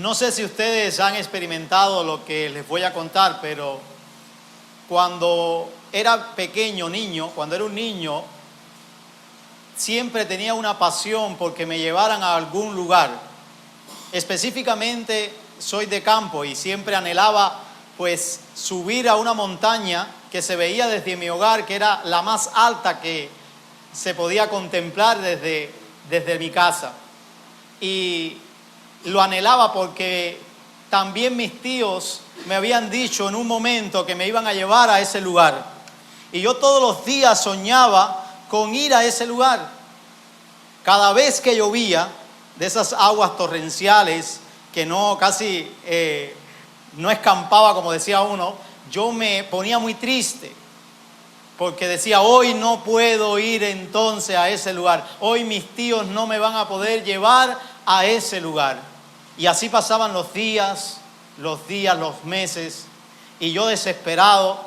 No sé si ustedes han experimentado lo que les voy a contar, pero cuando era pequeño, cuando era un niño, siempre tenía una pasión porque me llevaran a algún lugar. Específicamente soy de campo y siempre anhelaba pues subir a una montaña que se veía desde mi hogar, que era la más alta que se podía contemplar desde mi casa. Y lo anhelaba porque también mis tíos me habían dicho en un momento que me iban a llevar a ese lugar. Y yo todos los días soñaba con ir a ese lugar. Cada vez que llovía, de esas aguas torrenciales que casi no escampaba, como decía uno, yo me ponía muy triste. Porque decía, hoy no puedo ir entonces a ese lugar. Hoy mis tíos no me van a poder llevar a ese lugar. Y así pasaban los días, los meses. Y yo desesperado,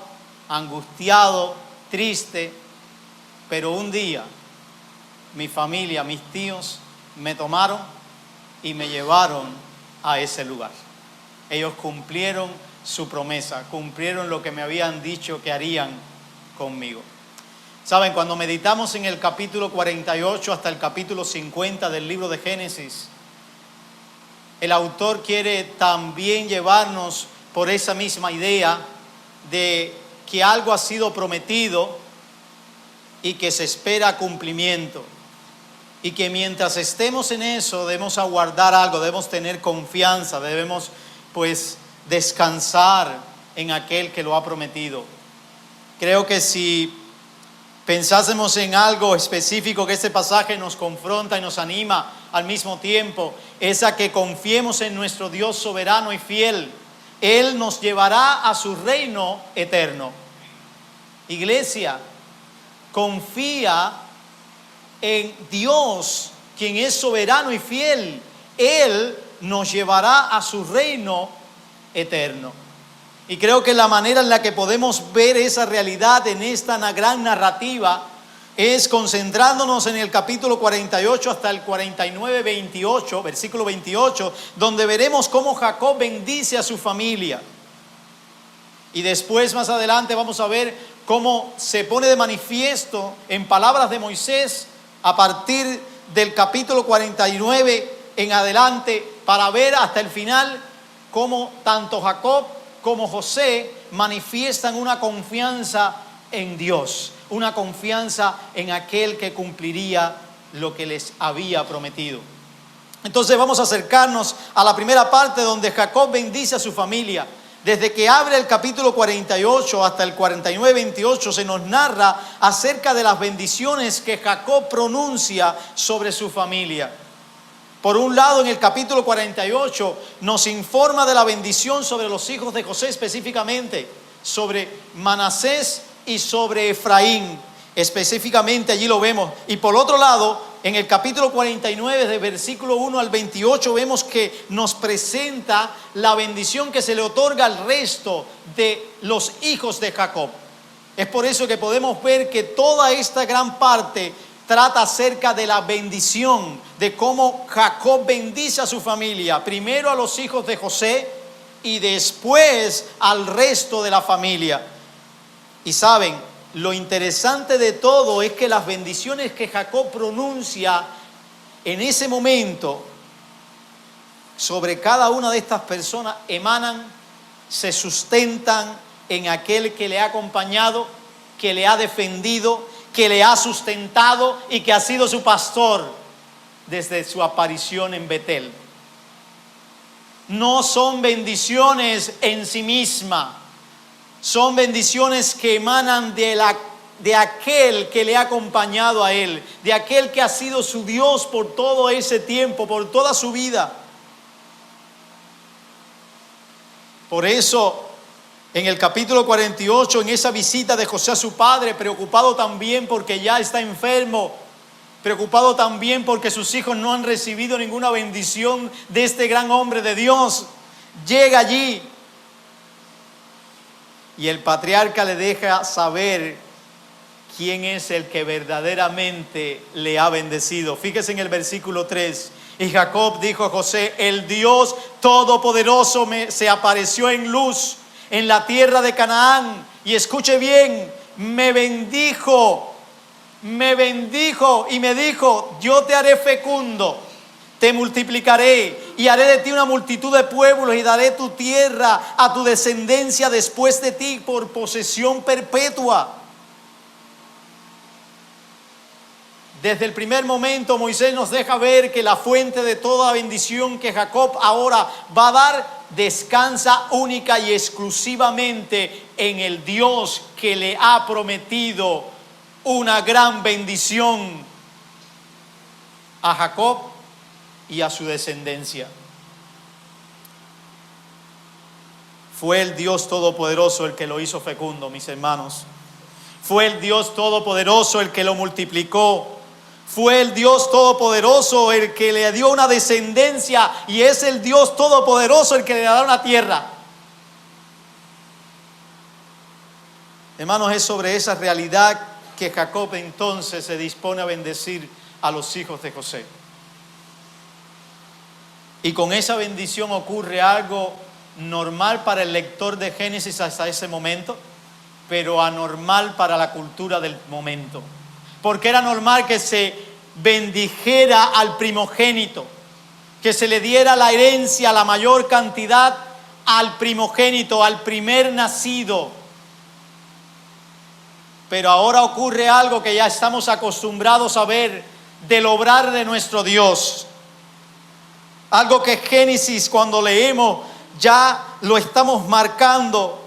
angustiado, triste. Pero un día, mi familia, mis tíos, me tomaron y me llevaron a ese lugar. Ellos cumplieron su promesa, cumplieron lo que me habían dicho que harían conmigo. Saben, cuando meditamos en el capítulo 48 hasta el capítulo 50 del libro de Génesis, el autor quiere también llevarnos por esa misma idea de que algo ha sido prometido y que se espera cumplimiento. Y que mientras estemos en eso debemos aguardar algo, debemos tener confianza, debemos pues descansar en aquel que lo ha prometido. Creo que si pensásemos en algo específico que este pasaje nos confronta y nos anima al mismo tiempo, es a que confiemos en nuestro Dios soberano y fiel. Él nos llevará a su reino eterno. Iglesia, confía en Dios, quien es soberano y fiel. Él nos llevará a su reino eterno. Y creo que la manera en la que podemos ver esa realidad en esta gran narrativa es concentrándonos en el capítulo 48 hasta el 49-28, versículo 28, donde veremos cómo Jacob bendice a su familia. Y después, más adelante, vamos a ver cómo se pone de manifiesto en palabras de Moisés a partir del capítulo 49 en adelante, para ver hasta el final cómo tanto Jacob como José manifiestan una confianza en Dios, una confianza en aquel que cumpliría lo que les había prometido. Entonces vamos a acercarnos a la primera parte donde Jacob bendice a su familia. Desde que abre el capítulo 48 hasta el 49-28 se nos narra acerca de las bendiciones que Jacob pronuncia sobre su familia. Por un lado, en el capítulo 48 nos informa de la bendición sobre los hijos de José, específicamente sobre Manasés y sobre Efraín. Específicamente allí lo vemos. Y por otro lado, en el capítulo 49, de versículo 1 al 28, vemos que nos presenta la bendición que se le otorga al resto de los hijos de Jacob. Es por eso que podemos ver que toda esta gran parte trata acerca de la bendición, de cómo Jacob bendice a su familia, primero a los hijos de José y después al resto de la familia. Y saben, lo interesante de todo es que las bendiciones que Jacob pronuncia en ese momento sobre cada una de estas personas emanan, se sustentan en aquel que le ha acompañado, que le ha defendido, que le ha sustentado y que ha sido su pastor desde su aparición en Betel. No son bendiciones en sí mismas, son bendiciones que emanan de aquel que le ha acompañado a él, de aquel que ha sido su Dios por todo ese tiempo, por toda su vida. Por eso, en el capítulo 48, en esa visita de José a su padre, preocupado también porque ya está enfermo, preocupado también porque sus hijos no han recibido ninguna bendición de este gran hombre de Dios, llega allí y el patriarca le deja saber quién es el que verdaderamente le ha bendecido. Fíjese en el versículo 3. Y Jacob dijo a José: el Dios Todopoderoso se apareció en luz en la tierra de Canaán. Y escuche bien, me bendijo y me dijo: yo te haré fecundo, te multiplicaré y haré de ti una multitud de pueblos y daré tu tierra a tu descendencia después de ti por posesión perpetua. Desde el primer momento Moisés nos deja ver que la fuente de toda bendición que Jacob ahora va a dar descansa única y exclusivamente en el Dios que le ha prometido una gran bendición a Jacob y a su descendencia. Fue el Dios Todopoderoso el que lo hizo fecundo, mis hermanos. Fue el Dios Todopoderoso el que lo multiplicó. Fue el Dios Todopoderoso el que le dio una descendencia, y es el Dios Todopoderoso el que le da una tierra. Hermanos, es sobre esa realidad que Jacob entonces se dispone a bendecir a los hijos de José. Y con esa bendición ocurre algo normal para el lector de Génesis hasta ese momento, pero anormal para la cultura del momento. Porque era normal que se bendijera al primogénito, que se le diera la herencia, la mayor cantidad al primogénito, al primer nacido. Pero ahora ocurre algo que ya estamos acostumbrados a ver del obrar de nuestro Dios. Algo que Génesis, cuando leemos, ya lo estamos marcando.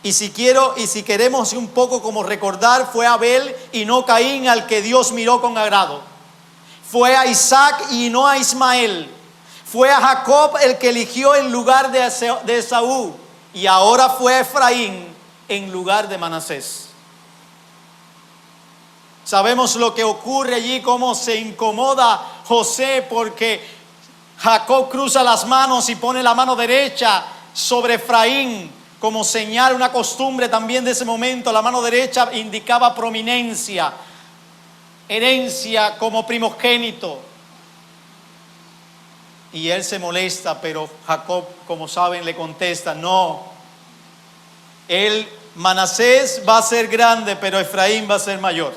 Y si queremos un poco como recordar, fue Abel y no Caín al que Dios miró con agrado. Fue a Isaac y no a Ismael. Fue a Jacob el que eligió en lugar de Esaú. Y ahora fue a Efraín en lugar de Manasés. Sabemos lo que ocurre allí, cómo se incomoda José porque Jacob cruza las manos y pone la mano derecha sobre Efraín como señal, una costumbre también de ese momento. La mano derecha indicaba prominencia, herencia como primogénito. Y él se molesta, pero Jacob, como saben, le contesta: no, Manasés va a ser grande, pero Efraín va a ser mayor.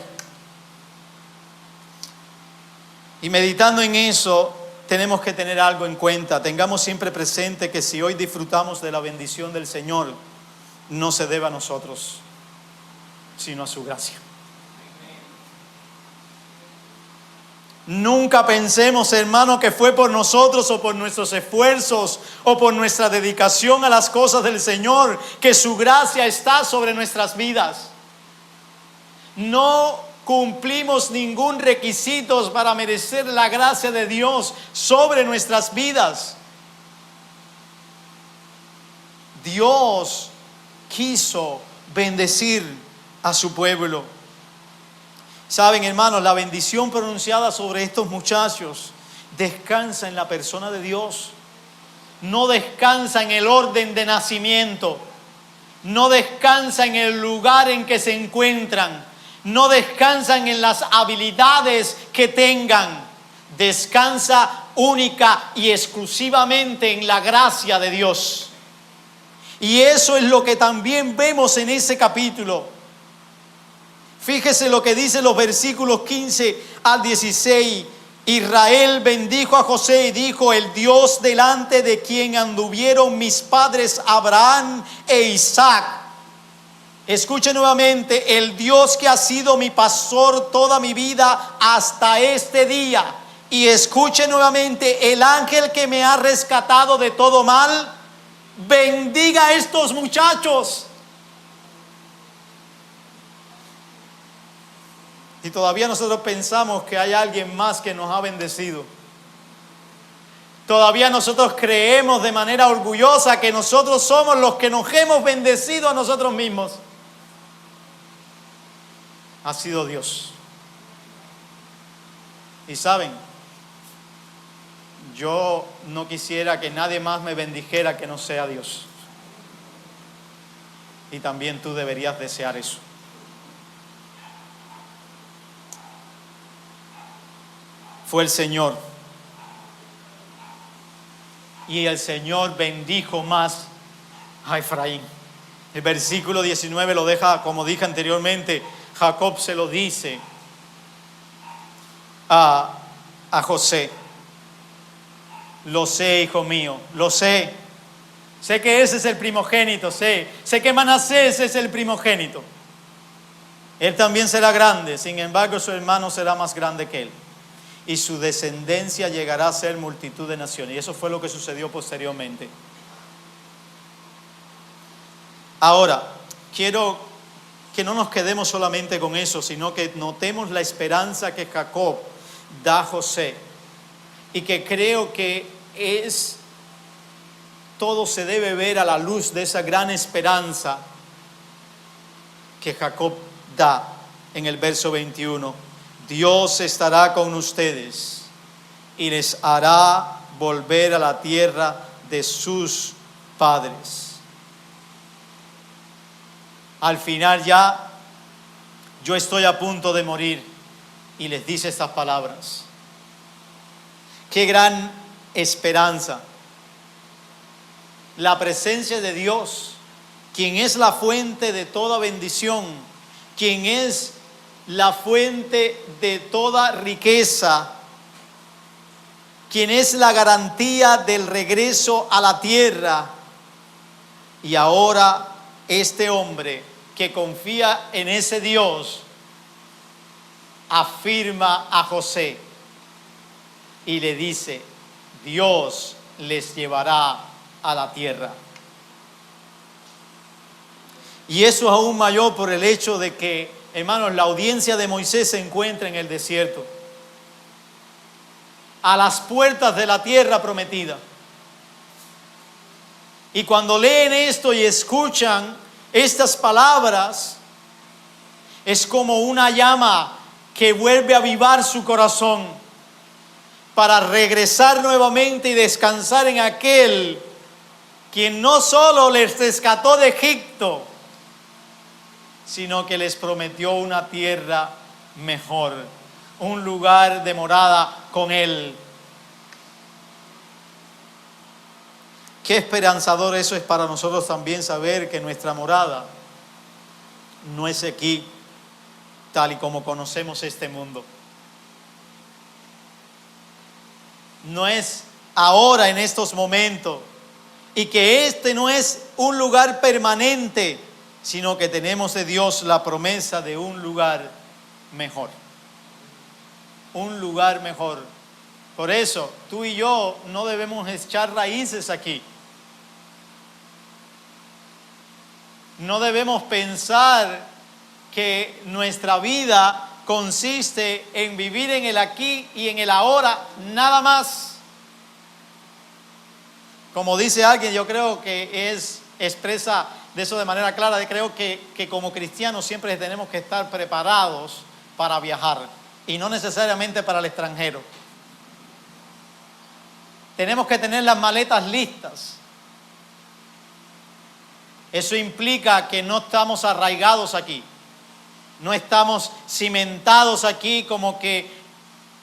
Y meditando en eso, tenemos que tener algo en cuenta. Tengamos siempre presente que si hoy disfrutamos de la bendición del Señor, no se debe a nosotros, sino a su gracia. Nunca pensemos, hermano, que fue por nosotros o por nuestros esfuerzos o por nuestra dedicación a las cosas del Señor que su gracia está sobre nuestras vidas. No cumplimos ningún requisito para merecer la gracia de Dios sobre nuestras vidas. Dios quiso bendecir a su pueblo. Saben, hermanos, la bendición pronunciada sobre estos muchachos descansa en la persona de Dios. No descansa en el orden de nacimiento. No descansa en el lugar en que se encuentran. No descansan en las habilidades que tengan. Descansa única y exclusivamente en la gracia de Dios. Y eso es lo que también vemos en ese capítulo. Fíjese lo que dice los versículos 15 al 16. Israel bendijo a José y dijo: el Dios delante de quien anduvieron mis padres Abraham e Isaac. Escuche nuevamente: el Dios que ha sido mi pastor toda mi vida hasta este día. Y escuche nuevamente: el ángel que me ha rescatado de todo mal, bendiga a estos muchachos. Y todavía nosotros pensamos que hay alguien más que nos ha bendecido. Todavía nosotros creemos de manera orgullosa que nosotros somos los que nos hemos bendecido a nosotros mismos. Ha sido Dios. Y saben, yo no quisiera que nadie más me bendijera que no sea Dios. Y también tú deberías desear eso. fue el Señor. Y el Señor bendijo más a Efraín. El versículo 19 lo deja, como dije anteriormente, Jacob se lo dice a José. Lo sé, hijo mío, lo sé. Sé que ese es el primogénito, sé que Manasés es el primogénito. Él también será grande, sin embargo su hermano será más grande que él. Y su descendencia llegará a ser multitud de naciones. Y eso fue lo que sucedió posteriormente. Ahora, quiero que no nos quedemos solamente con eso, sino que notemos la esperanza que Jacob da a José. Y que creo que todo se debe ver a la luz de esa gran esperanza que Jacob da en el verso 21. Dios estará con ustedes y les hará volver a la tierra de sus padres. Al final ya, yo estoy a punto de morir, y les dice estas palabras. Qué gran esperanza. La presencia de Dios, quien es la fuente de toda bendición, quien es la fuente de toda riqueza, quien es la garantía del regreso a la tierra. Y ahora este hombre que confía en ese Dios afirma a José y le dice: Dios les llevará a la tierra. Y eso es aún mayor por el hecho de que, hermanos, la audiencia de Moisés se encuentra en el desierto, a las puertas de la tierra prometida. Y cuando leen esto y escuchan estas palabras, es como una llama que vuelve a avivar su corazón para regresar nuevamente y descansar en aquel quien no solo les rescató de Egipto, sino que les prometió una tierra mejor, un lugar de morada con Él. Qué esperanzador eso es para nosotros también, saber que nuestra morada no es aquí, tal y como conocemos este mundo. No es ahora, en estos momentos, y que este no es un lugar permanente, sino que tenemos de Dios la promesa de un lugar mejor. Un lugar mejor. Por eso, tú y yo no debemos echar raíces aquí. No debemos pensar que nuestra vida consiste en vivir en el aquí y en el ahora, nada más. Como dice alguien, yo creo que expresa de eso de manera clara. Creo que como cristianos siempre tenemos que estar preparados para viajar, y no necesariamente para el extranjero. Tenemos que tener las maletas listas. Eso implica que no estamos arraigados aquí, no estamos cimentados aquí, como que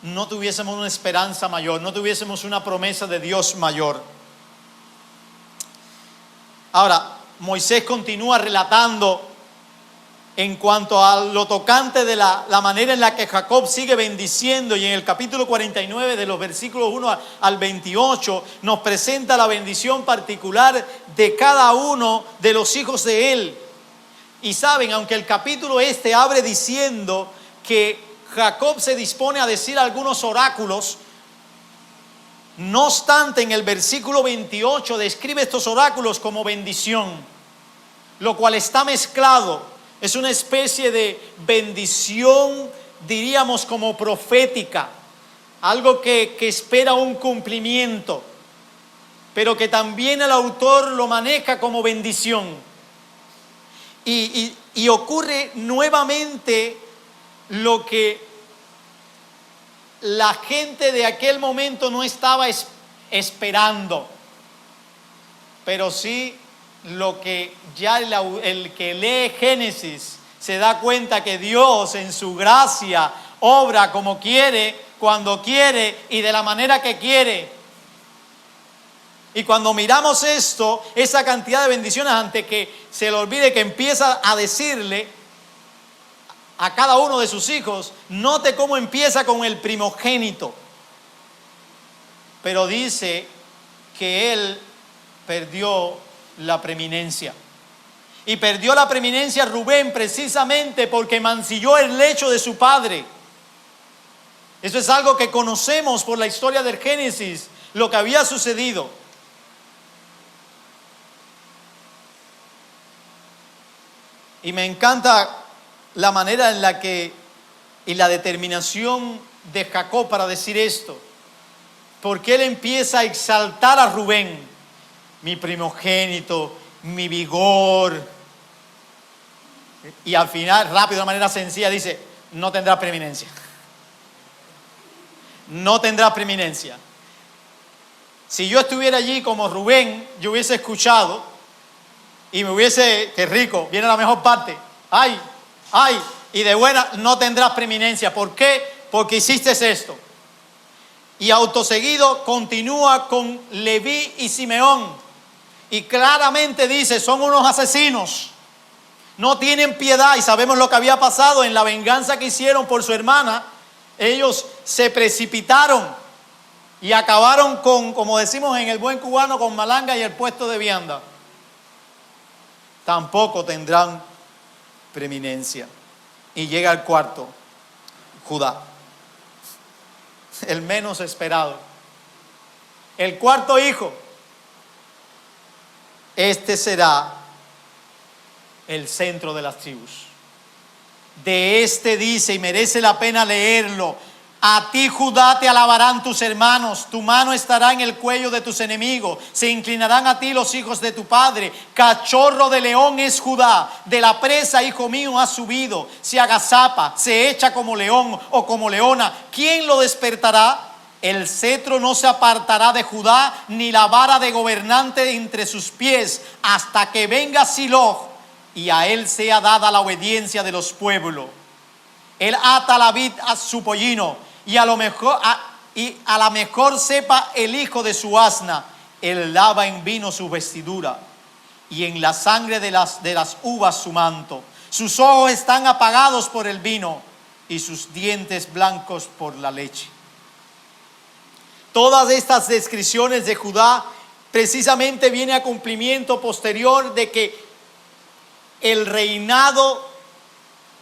no tuviésemos una esperanza mayor, no tuviésemos una promesa de Dios mayor. Ahora, Moisés continúa relatando en cuanto a lo tocante de la manera en la que Jacob sigue bendiciendo, y en el capítulo 49 de los versículos 1 al 28 nos presenta la bendición particular de cada uno de los hijos de él. Y saben, aunque el capítulo abre diciendo que Jacob se dispone a decir algunos oráculos, no obstante, en el versículo 28 describe estos oráculos como bendición, lo cual está mezclado. Es una especie de bendición, diríamos, como profética, algo que espera un cumplimiento, pero que también el autor lo maneja como bendición. Y ocurre nuevamente lo que la gente de aquel momento no estaba esperando, pero sí lo que ya el que lee Génesis se da cuenta que Dios en su gracia obra como quiere, cuando quiere y de la manera que quiere. Y cuando miramos esto, esa cantidad de bendiciones, antes que se le olvide, que empieza a decirle a cada uno de sus hijos, note cómo empieza con el primogénito. Pero dice que él perdió la preeminencia. Y perdió la preeminencia Rubén precisamente porque mancilló el lecho de su padre. Eso es algo que conocemos por la historia del Génesis, lo que había sucedido. Y me encanta la manera en la que, y la determinación de Jacob para decir esto. Porque él empieza a exaltar a Rubén, mi primogénito, mi vigor. Y al final, rápido, de manera sencilla, dice, no tendrá preeminencia. No tendrá preeminencia. Si yo estuviera allí como Rubén, yo hubiese escuchado y me hubiese, qué rico, viene la mejor parte. Ay, y de buena, no tendrás preeminencia. ¿Por qué? Porque hiciste esto. Y autoseguido continúa con Leví y Simeón. Y claramente dice, son unos asesinos. No tienen piedad. Y sabemos lo que había pasado en la venganza que hicieron por su hermana. Ellos se precipitaron y acabaron con, como decimos en el buen cubano, con malanga y el puesto de vianda. Tampoco tendrán preeminencia. Y llega el cuarto, Judá, el menos esperado, el cuarto hijo. Este será el centro de las tribus. De este dice, y merece la pena leerlo: a ti, Judá, te alabarán tus hermanos, tu mano estará en el cuello de tus enemigos, se inclinarán a ti los hijos de tu padre. Cachorro de león es Judá, de la presa, hijo mío, ha subido, se agazapa, se echa como león o como leona. ¿Quién lo despertará? El cetro no se apartará de Judá, ni la vara de gobernante entre sus pies, hasta que venga Silo y a él sea dada la obediencia de los pueblos. Él ata la vid a su pollino, y a lo mejor sepa el hijo de su asna. Él lava en vino su vestidura, y en la sangre de las uvas su manto. Sus ojos están apagados por el vino, y sus dientes blancos por la leche. Todas estas descripciones de Judá precisamente viene a cumplimiento posterior de que el reinado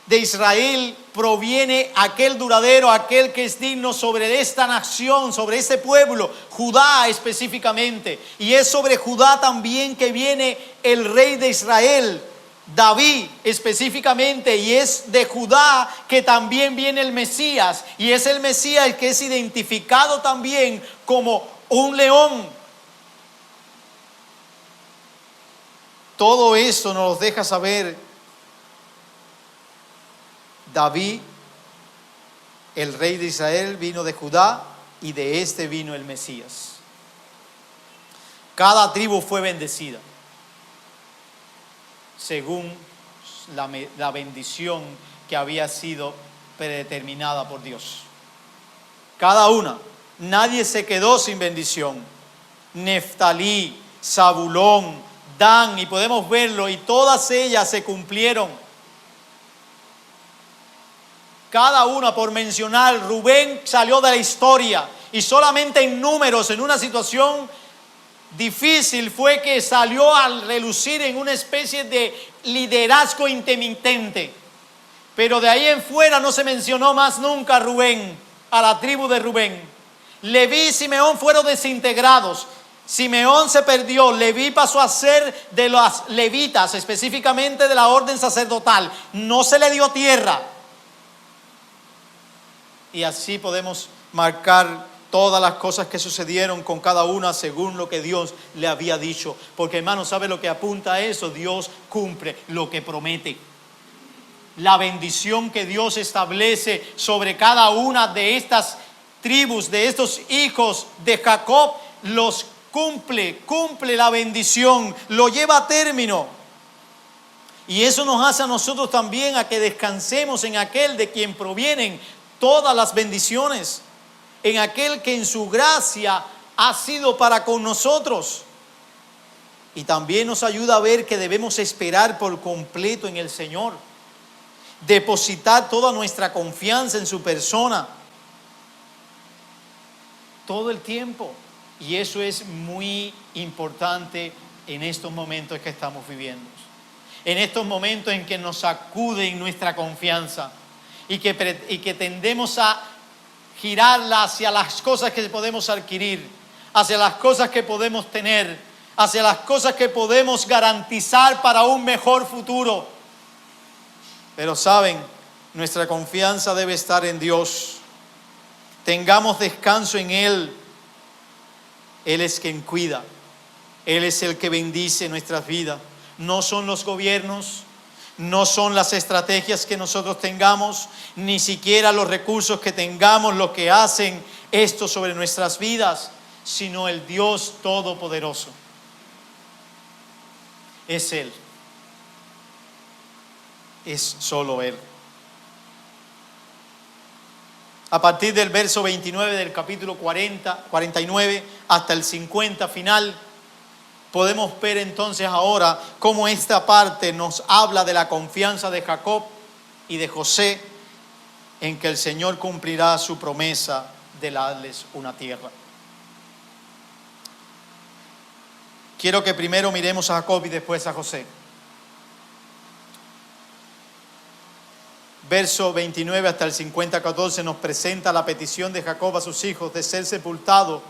de Israel proviene aquel duradero, aquel que es digno sobre esta nación, sobre este pueblo, Judá específicamente. Y es sobre Judá también que viene el rey de Israel, David específicamente, y es de Judá que también viene el Mesías, y es el Mesías el que es identificado también como un león. Todo esto nos deja saber David, el rey de Israel, vino de Judá, y de este vino el Mesías. Cada tribu fue bendecida según la bendición que había sido predeterminada por Dios. Cada una. Nadie se quedó sin bendición. Neftalí, Zabulón, Dan, y podemos verlo, y todas ellas se cumplieron. Cada una, por mencionar, Rubén salió de la historia, y solamente en números, en una situación difícil, fue que salió a relucir en una especie de liderazgo intermitente. Pero de ahí en fuera no se mencionó más nunca a Rubén, a la tribu de Rubén. Leví y Simeón fueron desintegrados. Simeón se perdió, Leví pasó a ser de las levitas, específicamente de la orden sacerdotal. No se le dio tierra. Y así podemos marcar todas las cosas que sucedieron con cada una según lo que Dios le había dicho. Porque, hermano, ¿sabe lo que apunta a eso? Dios cumple lo que promete. La bendición que Dios establece sobre cada una de estas tribus, de estos hijos de Jacob, los cumple la bendición, lo lleva a término. Y eso nos hace a nosotros también a que descansemos en aquel de quien provienen todas las bendiciones. en aquel que en su gracia ha sido para con nosotros. Y también nos ayuda a ver que debemos esperar por completo en el Señor, depositar toda nuestra confianza en su persona, todo el tiempo. Y eso es muy importante en estos momentos que estamos viviendo. En estos momentos en que nos sacuden nuestra confianza y que tendemos a girarla hacia las cosas que podemos adquirir, hacia las cosas que podemos tener, hacia las cosas que podemos garantizar para un mejor futuro. Pero saben, nuestra confianza debe estar en Dios. Tengamos descanso en Él. Él es quien cuida. Él es el que bendice nuestras vidas. No son los gobiernos, no son las estrategias que nosotros tengamos, ni siquiera los recursos que tengamos lo que hacen esto sobre nuestras vidas, sino el Dios Todopoderoso. Es Él. Es solo Él. A partir del verso 29 del capítulo 49 hasta el 50 final, podemos ver entonces ahora cómo esta parte nos habla de la confianza de Jacob y de José en que el Señor cumplirá su promesa de darles una tierra. Quiero que primero miremos a Jacob y después a José. Verso 29 hasta el 50-14 nos presenta la petición de Jacob a sus hijos de ser sepultado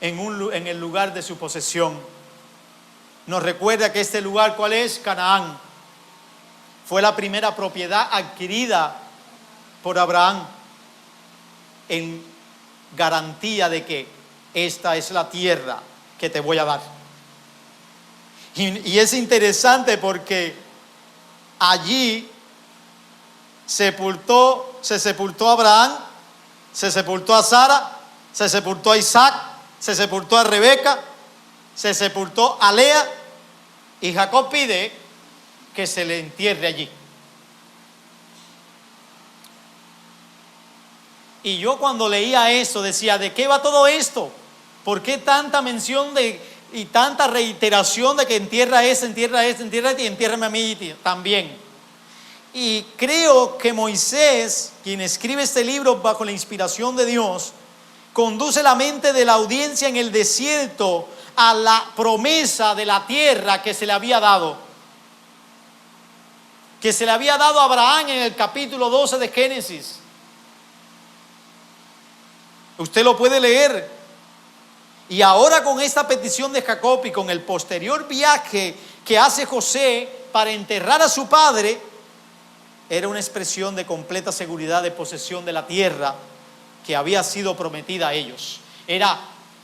en el lugar de su posesión. Nos recuerda que este lugar, ¿cuál es? Canaán. Fue la primera propiedad adquirida por Abraham en garantía de que esta es la tierra que te voy a dar. Y es interesante porque allí se sepultó a Abraham, se sepultó a Sara, se sepultó a Isaac, se sepultó a Rebeca, se sepultó a Lea, y Jacob pide que se le entierre allí. Y yo cuando leía eso decía, ¿de qué va todo esto? ¿Por qué tanta mención y tanta reiteración de que entierra ese, y entiérrame a mí también? Y creo que Moisés, quien escribe este libro bajo la inspiración de Dios, conduce la mente de la audiencia en el desierto a la promesa de la tierra que se le había dado. Que se le había dado a Abraham en el capítulo 12 de Génesis. Usted lo puede leer. Y ahora con esta petición de Jacob y con el posterior viaje que hace José para enterrar a su padre, era una expresión de completa seguridad de posesión de la tierra que había sido prometida a ellos. Era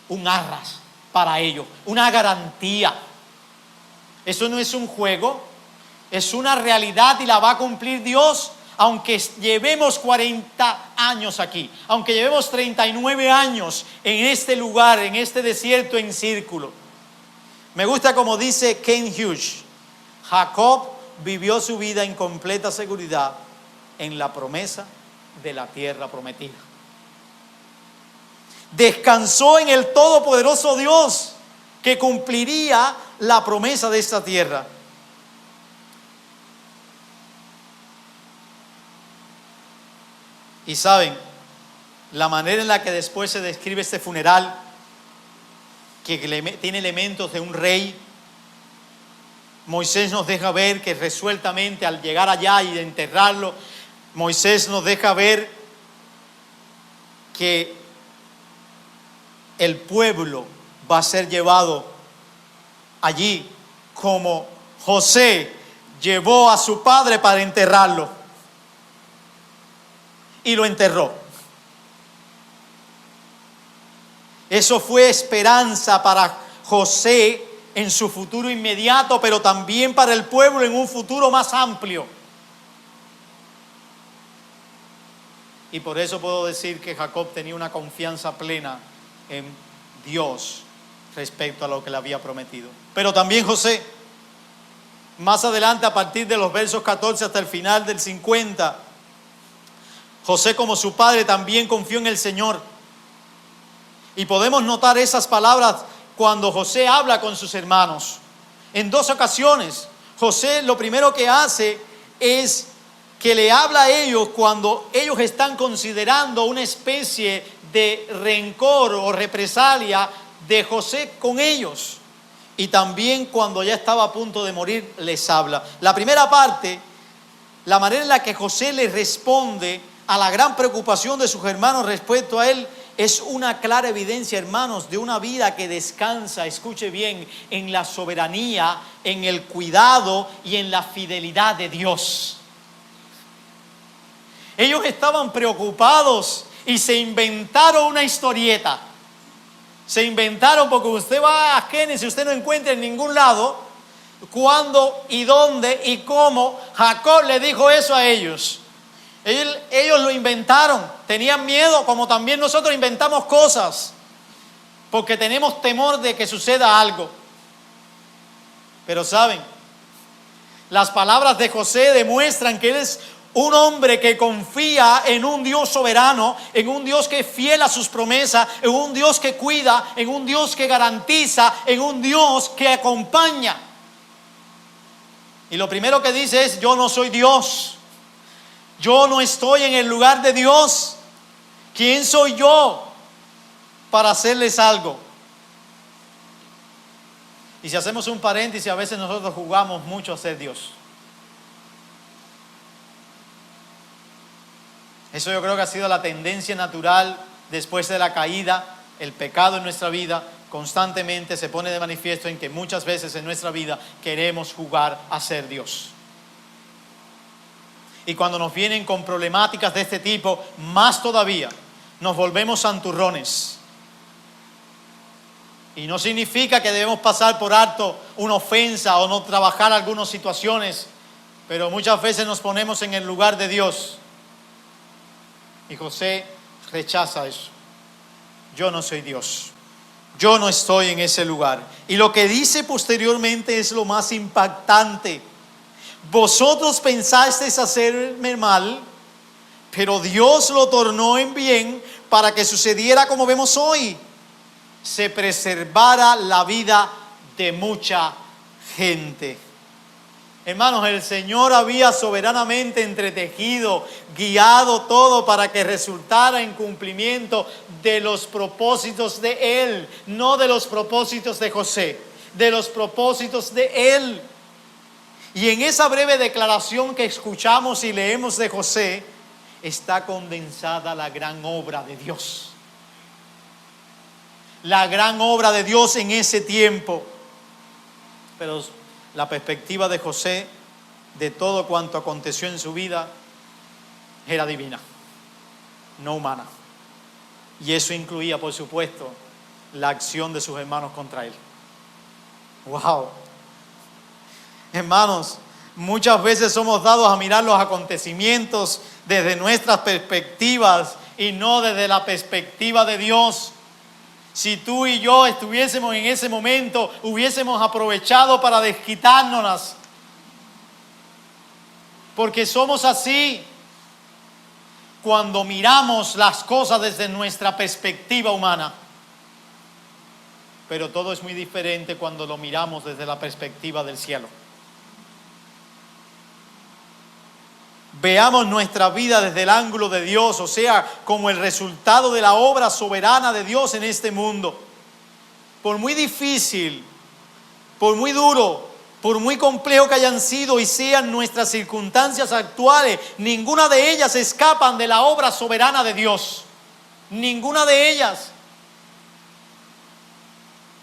un arras para ellos, una garantía. Eso no es un juego, es una realidad y la va a cumplir Dios, aunque llevemos 40 años aquí, aunque llevemos 39 años en este lugar, en este desierto en círculo. Me gusta como dice Ken Hughes, Jacob vivió su vida en completa seguridad en la promesa de la tierra prometida. Descansó en el todopoderoso Dios que cumpliría la promesa de esta tierra. Y saben, la manera en la que después se describe este funeral, que tiene elementos de un rey, Moisés nos deja ver que resueltamente al llegar allá y enterrarlo, Moisés nos deja ver que el pueblo va a ser llevado allí como José llevó a su padre para enterrarlo. Y lo enterró. Eso fue esperanza para José en su futuro inmediato, pero también para el pueblo en un futuro más amplio. Y por eso puedo decir que Jacob tenía una confianza plena en Dios respecto a lo que le había prometido. Pero también José, más adelante a partir de los versos 14 hasta el final del 50, José como su padre también confió en el Señor Y podemos notar esas palabras cuando José habla con sus hermanos. En 2 ocasiones, José lo primero que hace es que le habla a ellos cuando ellos están considerando una especie de rencor o represalia de José con ellos. Y también cuando ya estaba a punto de morir, les habla. La primera parte, la manera en la que José les responde a la gran preocupación de sus hermanos respecto a él, es una clara evidencia, hermanos, de una vida que descansa, escuche bien, en la soberanía, en el cuidado y en la fidelidad de Dios. Ellos estaban preocupados y se inventaron una historieta. Se inventaron porque usted va a Génesis y usted no encuentra en ningún lado cuándo y dónde y cómo Jacob le dijo eso a ellos. Ellos lo inventaron, tenían miedo, como también nosotros inventamos cosas, porque tenemos temor de que suceda algo. Pero saben, las palabras de José demuestran que él es un hombre que confía en un Dios soberano, en un Dios que es fiel a sus promesas, en un Dios que cuida, en un Dios que garantiza, en un Dios que acompaña. Y lo primero que dice es: yo no soy Dios. Yo no estoy en el lugar de Dios. ¿Quién soy yo para hacerles algo? Y si hacemos un paréntesis, a veces nosotros jugamos mucho a ser Dios. Eso yo creo que ha sido la tendencia natural después de la caída. El pecado en nuestra vida constantemente se pone de manifiesto en que muchas veces en nuestra vida queremos jugar a ser Dios. Y cuando nos vienen con problemáticas de este tipo, más todavía, nos volvemos santurrones. Y no significa que debemos pasar por alto una ofensa o no trabajar algunas situaciones, pero muchas veces nos ponemos en el lugar de Dios. Y José rechaza eso. Yo no soy Dios. Yo no estoy en ese lugar. Y lo que dice posteriormente es lo más impactante. Vosotros pensasteis hacerme mal, pero Dios lo tornó en bien para que sucediera como vemos hoy. Se preservara la vida de mucha gente. Hermanos, el Señor había soberanamente entretejido, guiado todo para que resultara en cumplimiento de los propósitos de Él, no de los propósitos de José, de los propósitos de Él. Y en esa breve declaración que escuchamos y leemos de José, está condensada la gran obra de Dios. La gran obra de Dios en ese tiempo. Pero la perspectiva de José de todo cuanto aconteció en su vida era divina, no humana. Y eso incluía, por supuesto, la acción de sus hermanos contra él. ¡Wow! Hermanos, muchas veces somos dados a mirar los acontecimientos desde nuestras perspectivas y no desde la perspectiva de Dios. Si tú y yo estuviésemos en ese momento, hubiésemos aprovechado para desquitárnoslas. Porque somos así cuando miramos las cosas desde nuestra perspectiva humana. Pero todo es muy diferente cuando lo miramos desde la perspectiva del cielo. Veamos nuestra vida desde el ángulo de Dios, o sea, como el resultado de la obra soberana de Dios en este mundo. Por muy difícil, por muy duro, por muy complejo que hayan sido y sean nuestras circunstancias actuales, ninguna de ellas escapan de la obra soberana de Dios. Ninguna de ellas.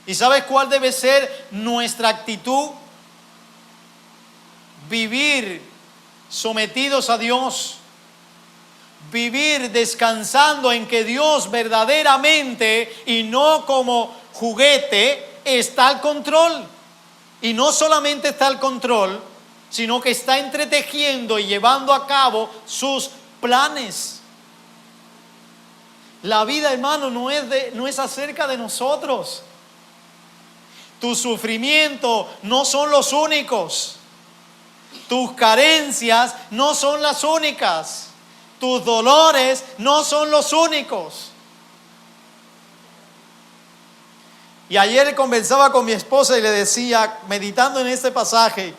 ¿Y sabes cuál debe ser nuestra actitud? Vivir sometidos a Dios, vivir descansando en que Dios verdaderamente y no como juguete está al control. Y no solamente está al control, sino que está entretejiendo y llevando a cabo sus planes. La vida, hermano, no es acerca de nosotros. Tu sufrimiento no son los únicos. Tus carencias no son las únicas. Tus dolores no son los únicos. Y ayer conversaba con mi esposa y le decía, meditando en este pasaje,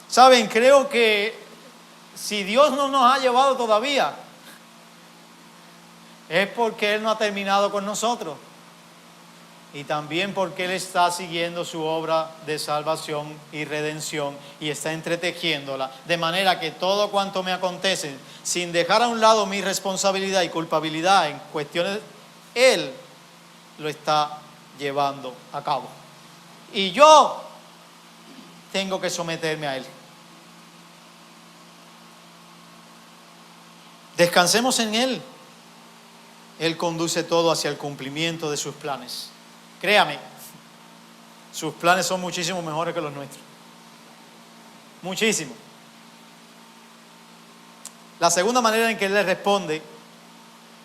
saben, creo que si Dios no nos ha llevado todavía, es porque Él no ha terminado con nosotros. Y también porque Él está siguiendo su obra de salvación y redención y está entretejiéndola. De manera que todo cuanto me acontece, sin dejar a un lado mi responsabilidad y culpabilidad en cuestiones, Él lo está llevando a cabo. Y yo tengo que someterme a Él. Descansemos en Él. Él conduce todo hacia el cumplimiento de sus planes. Créame, sus planes son muchísimo mejores que los nuestros. Muchísimo. La segunda manera en que Él le responde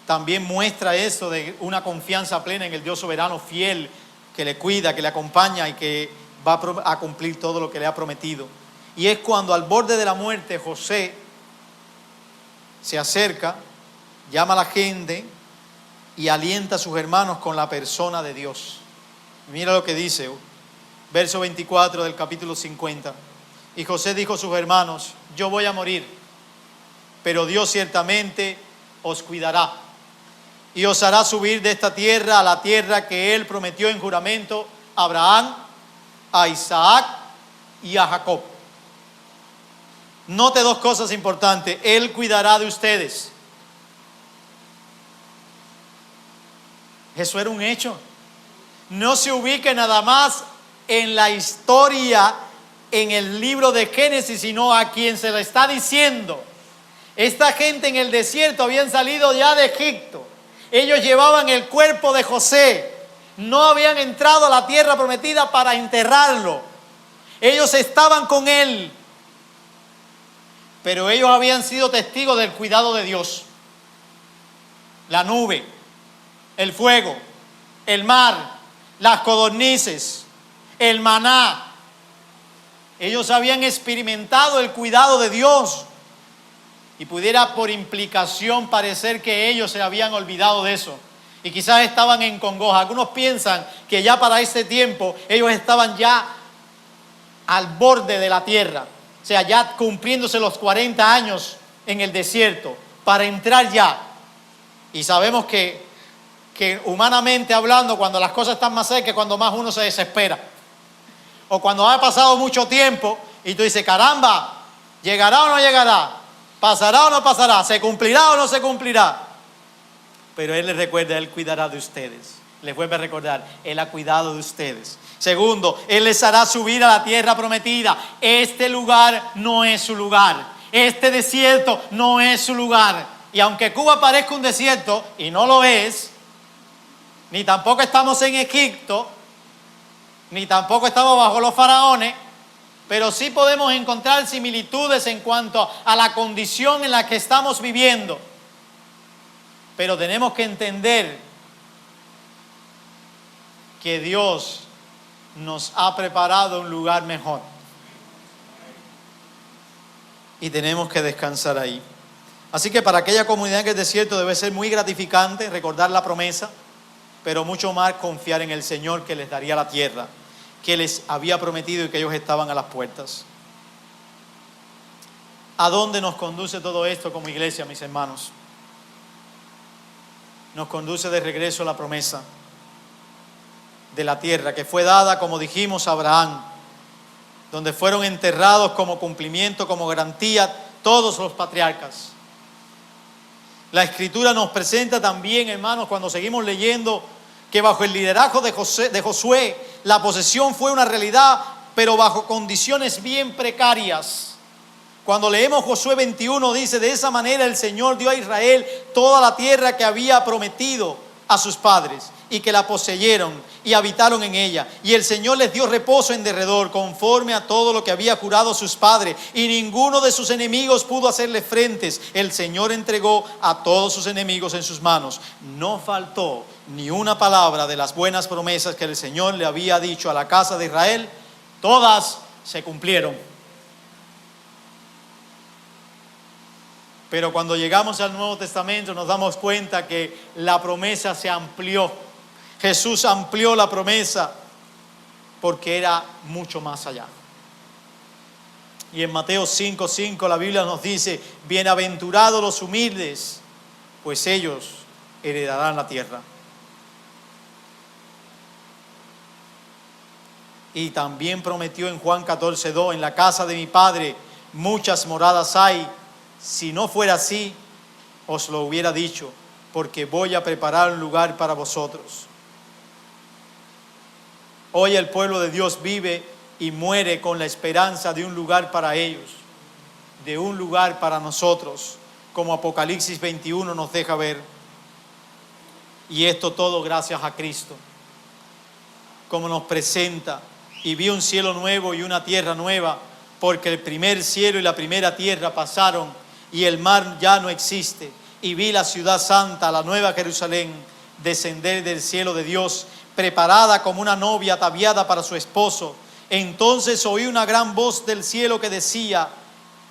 también muestra eso de una confianza plena en el Dios soberano, fiel, que le cuida, que le acompaña y que va a cumplir todo lo que le ha prometido. Y es cuando al borde de la muerte José se acerca, llama a la gente y alienta a sus hermanos con la persona de Dios. Mira lo que dice, verso 24 del capítulo 50. Y José dijo a sus hermanos, yo voy a morir, pero Dios ciertamente os cuidará y os hará subir de esta tierra a la tierra que Él prometió en juramento a Abraham, a Isaac y a Jacob. Note dos cosas importantes. Él cuidará de ustedes. Eso era un hecho. No se ubique nada más en la historia, en el libro de Génesis, sino a quien se le está diciendo. Esta gente en el desierto habían salido ya de Egipto. Ellos llevaban el cuerpo de José. No habían entrado a la tierra prometida para enterrarlo. Ellos estaban con él. Pero ellos habían sido testigos del cuidado de Dios. La nube, el fuego, el mar, las codornices, el maná. Ellos habían experimentado el cuidado de Dios. Y pudiera por implicación parecer que ellos se habían olvidado de eso. Y quizás estaban en congoja. Algunos piensan que ya para ese tiempo ellos estaban ya al borde de la tierra. O sea, ya cumpliéndose los 40 años en el desierto para entrar ya. Y sabemos que humanamente hablando, cuando las cosas están más cerca, cuando más uno se desespera. O cuando ha pasado mucho tiempo y tú dices, caramba, ¿llegará o no llegará? ¿Pasará o no pasará? ¿Se cumplirá o no se cumplirá? Pero Él les recuerda, Él cuidará de ustedes. Les vuelve a recordar, Él ha cuidado de ustedes. Segundo, Él les hará subir a la tierra prometida. Este lugar no es su lugar. Este desierto no es su lugar. Y aunque Cuba parezca un desierto, y no lo es, ni tampoco estamos en Egipto, ni tampoco estamos bajo los faraones, pero sí podemos encontrar similitudes en cuanto a la condición en la que estamos viviendo. Pero tenemos que entender que Dios nos ha preparado un lugar mejor. Y tenemos que descansar ahí. Así que para aquella comunidad que es desierto debe ser muy gratificante recordar la promesa, pero mucho más confiar en el Señor que les daría la tierra que les había prometido y que ellos estaban a las puertas. ¿A dónde nos conduce todo esto como iglesia, mis hermanos? Nos conduce de regreso a la promesa de la tierra que fue dada, como dijimos, a Abraham, donde fueron enterrados como cumplimiento, como garantía, todos los patriarcas. La Escritura nos presenta también, hermanos, cuando seguimos leyendo, que bajo el liderazgo de Josué, la posesión fue una realidad, pero bajo condiciones bien precarias. Cuando leemos Josué 21, dice, de esa manera el Señor dio a Israel toda la tierra que había prometido a sus padres, y que la poseyeron y habitaron en ella. Y el Señor les dio reposo en derredor, conforme a todo lo que había jurado a sus padres, y ninguno de sus enemigos pudo hacerle frentes. El Señor entregó a todos sus enemigos en sus manos. No faltó ni una palabra de las buenas promesas que el Señor le había dicho a la casa de Israel. Todas se cumplieron. Pero cuando llegamos al Nuevo Testamento nos damos cuenta que la promesa se amplió. Jesús amplió la promesa porque era mucho más allá. Y en Mateo 5:5 la Biblia nos dice: bienaventurados los humildes, pues ellos heredarán la tierra. Y también prometió en Juan 14:2: en la casa de mi Padre muchas moradas hay, si no fuera así, os lo hubiera dicho, porque voy a preparar un lugar para vosotros. Hoy el pueblo de Dios vive y muere con la esperanza de un lugar para ellos, de un lugar para nosotros, como Apocalipsis 21 nos deja ver. Y esto todo gracias a Cristo, como nos presenta: y vi un cielo nuevo y una tierra nueva, porque el primer cielo y la primera tierra pasaron, y el mar ya no existe. Y vi la ciudad santa, la nueva Jerusalén, descender del cielo de Dios, preparada como una novia ataviada para su esposo. Entonces oí una gran voz del cielo que decía: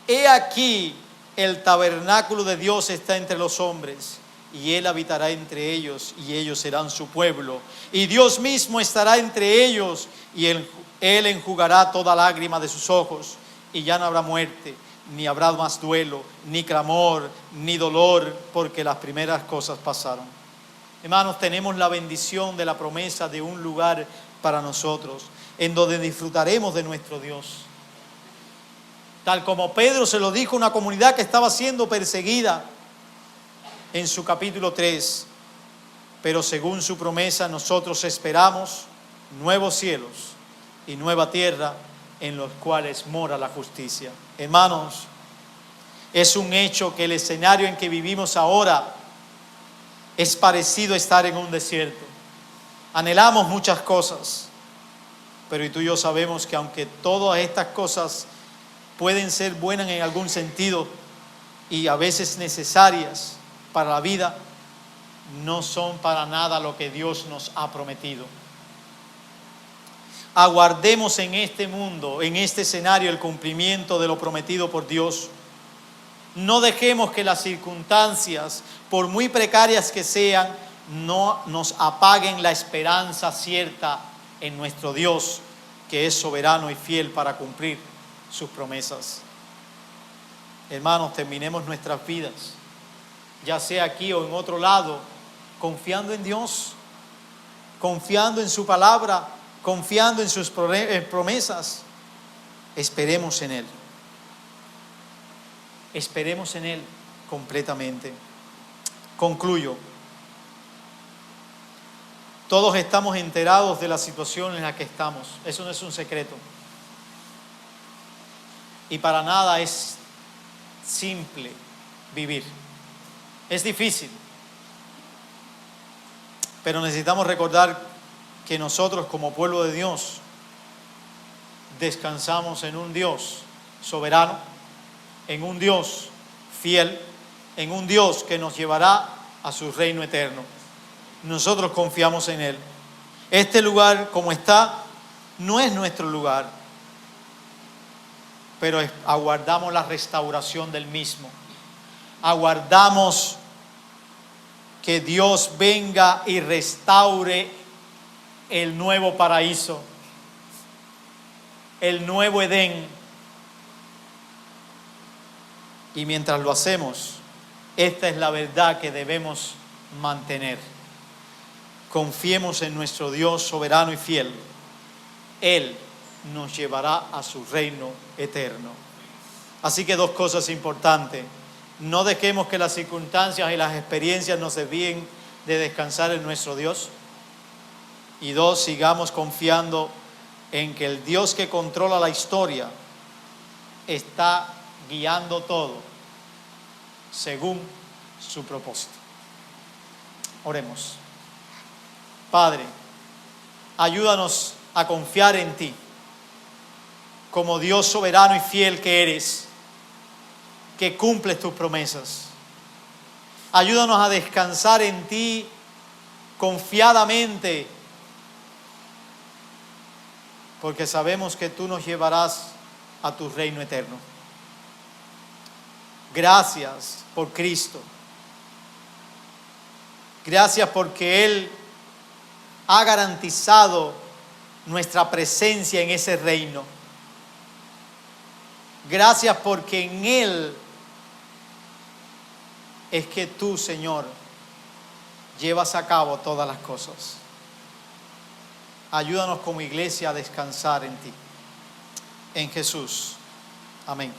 he aquí, el tabernáculo de Dios está entre los hombres, y Él habitará entre ellos, y ellos serán su pueblo. Y Dios mismo estará entre ellos, y Él enjugará toda lágrima de sus ojos, y ya no habrá muerte, ni habrá más duelo, ni clamor, ni dolor, porque las primeras cosas pasaron. Hermanos, tenemos la bendición de la promesa de un lugar para nosotros, en donde disfrutaremos de nuestro Dios. Tal como Pedro se lo dijo a una comunidad que estaba siendo perseguida en su capítulo 3. Pero según su promesa, nosotros esperamos nuevos cielos y nueva tierra en los cuales mora la justicia. Hermanos, es un hecho que el escenario en que vivimos ahora es parecido a estar en un desierto. Anhelamos muchas cosas, pero tú y yo sabemos que aunque todas estas cosas pueden ser buenas en algún sentido y a veces necesarias para la vida, no son para nada lo que Dios nos ha prometido. Aguardemos en este mundo, en este escenario, el cumplimiento de lo prometido por Dios. No dejemos que las circunstancias, por muy precarias que sean, no nos apaguen la esperanza cierta en nuestro Dios, que es soberano y fiel para cumplir sus promesas. Hermanos, terminemos nuestras vidas, ya sea aquí o en otro lado, confiando en Dios, confiando en su palabra, confiando en sus promesas. Esperemos en Él. Esperemos en Él completamente. Concluyo. Todos estamos enterados de la situación en la que estamos. Eso no es un secreto. Y para nada es simple vivir. Es difícil. Pero necesitamos recordar que nosotros como pueblo de Dios descansamos en un Dios soberano, en un Dios fiel, en un Dios que nos llevará a su reino eterno. Nosotros confiamos en Él. Este lugar como está no es nuestro lugar, pero aguardamos la restauración del mismo. Aguardamos que Dios venga y restaure el nuevo paraíso, el nuevo Edén. Y mientras lo hacemos, esta es la verdad que debemos mantener. Confiemos en nuestro Dios soberano y fiel. Él nos llevará a su reino eterno. Así que dos cosas importantes. No dejemos que las circunstancias y las experiencias nos desvíen de descansar en nuestro Dios. Y dos, sigamos confiando en que el Dios que controla la historia está guiando todo según su propósito. Oremos. Padre, ayúdanos a confiar en ti como Dios soberano y fiel que eres, que cumples tus promesas. Ayúdanos a descansar en ti confiadamente, porque sabemos que tú nos llevarás a tu reino eterno. Gracias por Cristo. Gracias porque Él ha garantizado nuestra presencia en ese reino. Gracias porque en Él es que tú, Señor, llevas a cabo todas las cosas. Ayúdanos como iglesia a descansar en ti. En Jesús. Amén.